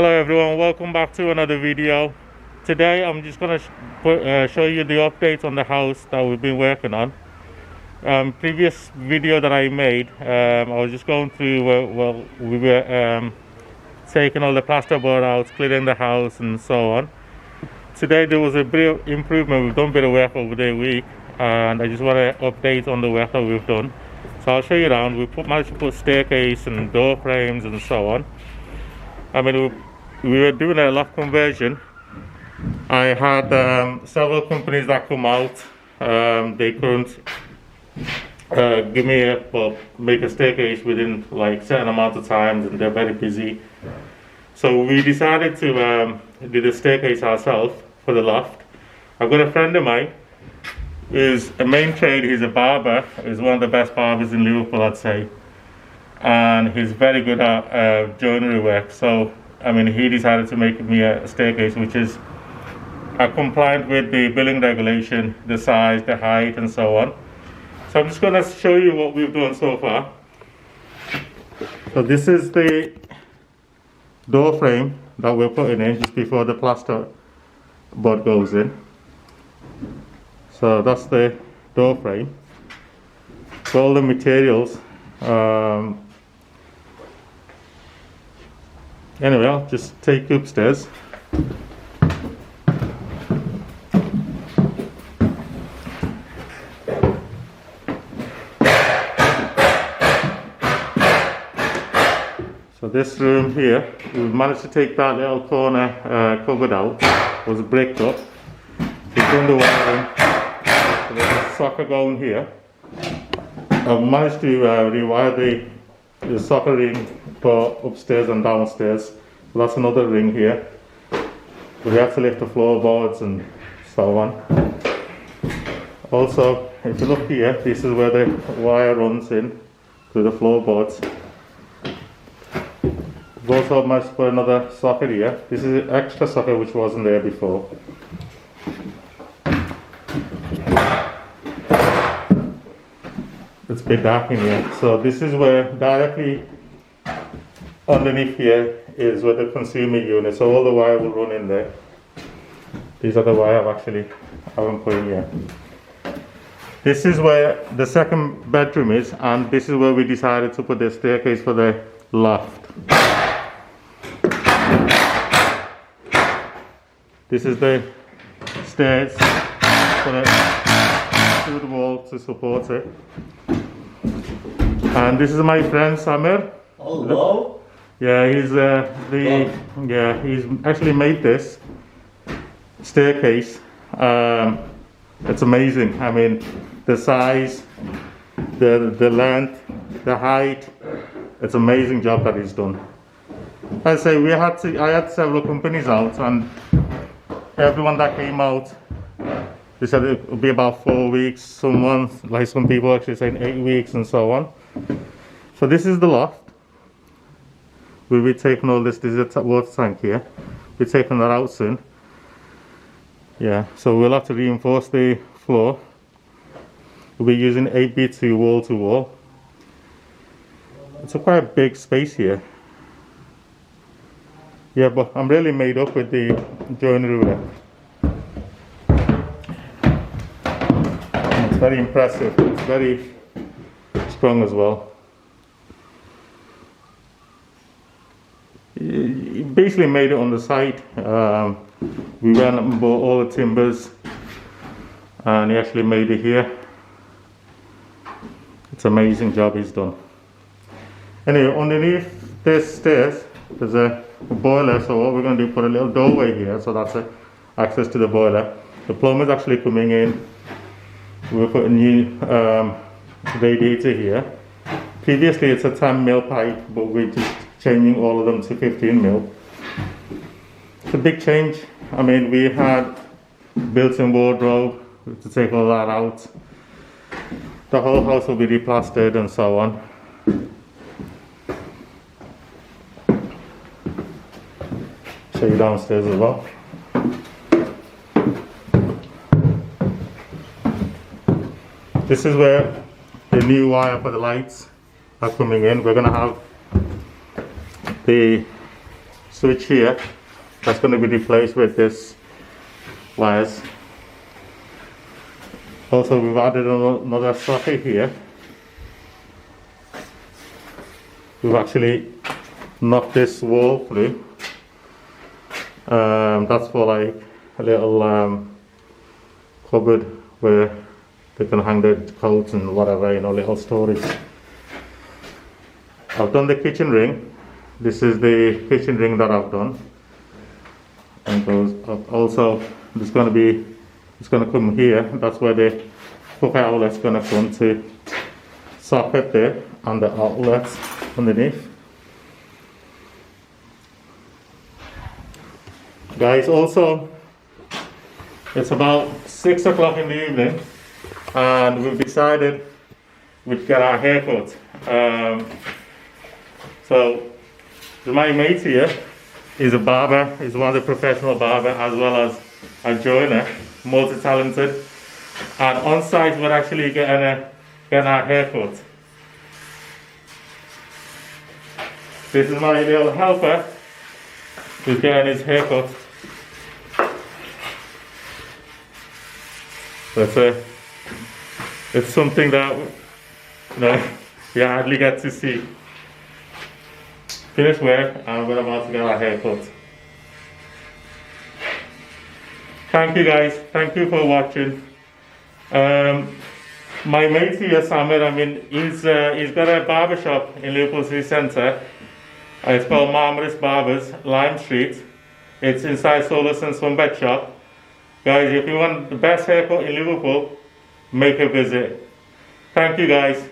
Hello everyone, welcome back to another video. Today I'm just going to show you the updates on the house that we've been working on. Previous video that I made, I was just going through we were taking all the plasterboard out, clearing the house and so on. Today there was a bit of improvement. We've done a bit of work over the week and I just want to update on the work that we've done. So I'll show you around. We managed to put staircase and door frames and so on. I mean, we were doing a loft conversion. I had several companies that come out. They couldn't give me make a staircase within like certain amount of times, and they're very busy. So we decided to do the staircase ourselves for the loft. I've got a friend of mine who's a main trade. He's a barber. He's one of the best barbers in Liverpool, I'd say. And he's very good at joinery work. So I mean, he decided to make me a staircase which is compliant with the building regulation, the size, the height and so on. So I'm just going to show you what we've done so far. So this is the door frame that we're putting in just before the plaster board goes in. So that's the door frame. So all the materials. Anyway, I'll just take you upstairs. So this room here, we managed to take that little corner covered out. It was bricked up. We've done the wiring. So there's a socket going here. I've managed to rewire the socket ring for upstairs and downstairs. So that's another ring here. We have to lift the floorboards and so on. Also, if you look here, this is where the wire runs in through the floorboards. We've also managed to put another socket here. This is an extra socket which wasn't there before. It's a bit dark in here. So this is where directly underneath here is where the consumer unit. So all the wire will run in there. These are the wire I haven't put in here. This is where the second bedroom is, and this is where we decided to put the staircase for the loft. This is the stairs through the wall to support it. And this is my friend Samer. Hello. Yeah, he's he's actually made this staircase. It's amazing. I mean, the size, the length, the height. It's an amazing job that he's done. I say I had several companies out, and everyone that came out, they said it would be about 4 weeks. Some people actually saying 8 weeks and so on. So this is the loft. We'll be taking all this. This is a water tank here. We're taking that out soon. Yeah, so we'll have to reinforce the floor. We'll be using 8x2 wall to wall. It's quite a big space here. Yeah, but I'm really made up with the joinery work. It's very impressive. It's very strong as well. He basically made it on the site. We went and bought all the timbers, and he actually made it here. It's an amazing job he's done. Anyway, underneath this stairs there's a boiler, so what we're going to do, put a little doorway here, so that's access to the boiler. The plumber's actually coming in. We'll put a new radiator here. Previously it's a 10mm pipe, but we're just changing all of them to 15mm. It's a big change. I mean, we had built-in wardrobe to take all that out. The whole house will be replastered and so on. Show you downstairs as well. This is where the new wire for the lights are coming in. We're going to have the switch here. That's going to be replaced with this wires. Also, we've added another socket here. We've actually knocked this wall through. That's for like a little cupboard where they can hang their coats and whatever, you know, little storage. I've done the kitchen ring. This is the kitchen ring that I've done, and goes up. Also, it's going to come here. That's where the hook outlet's going to come to socket there, and the outlets underneath. Guys, also, it's about 6 o'clock in the evening, and we've decided we'd get our haircut. So my mate here is a barber. He's one of the professional barber, as well as a joiner, multi-talented. And on site, we're actually getting our haircut. This is my little helper who's getting his haircut. It's something that, you know, you hardly get to see. Finished work, and we're about to get our haircut. Thank you guys, thank you for watching. My mate here, Samer, I mean, he's got a barber shop in Liverpool City Centre. It's called Marmaris Barbers, Lime Street. It's inside Solus and Sunbed Shop. Guys, if you want the best haircut in Liverpool, make a visit. Thank you guys.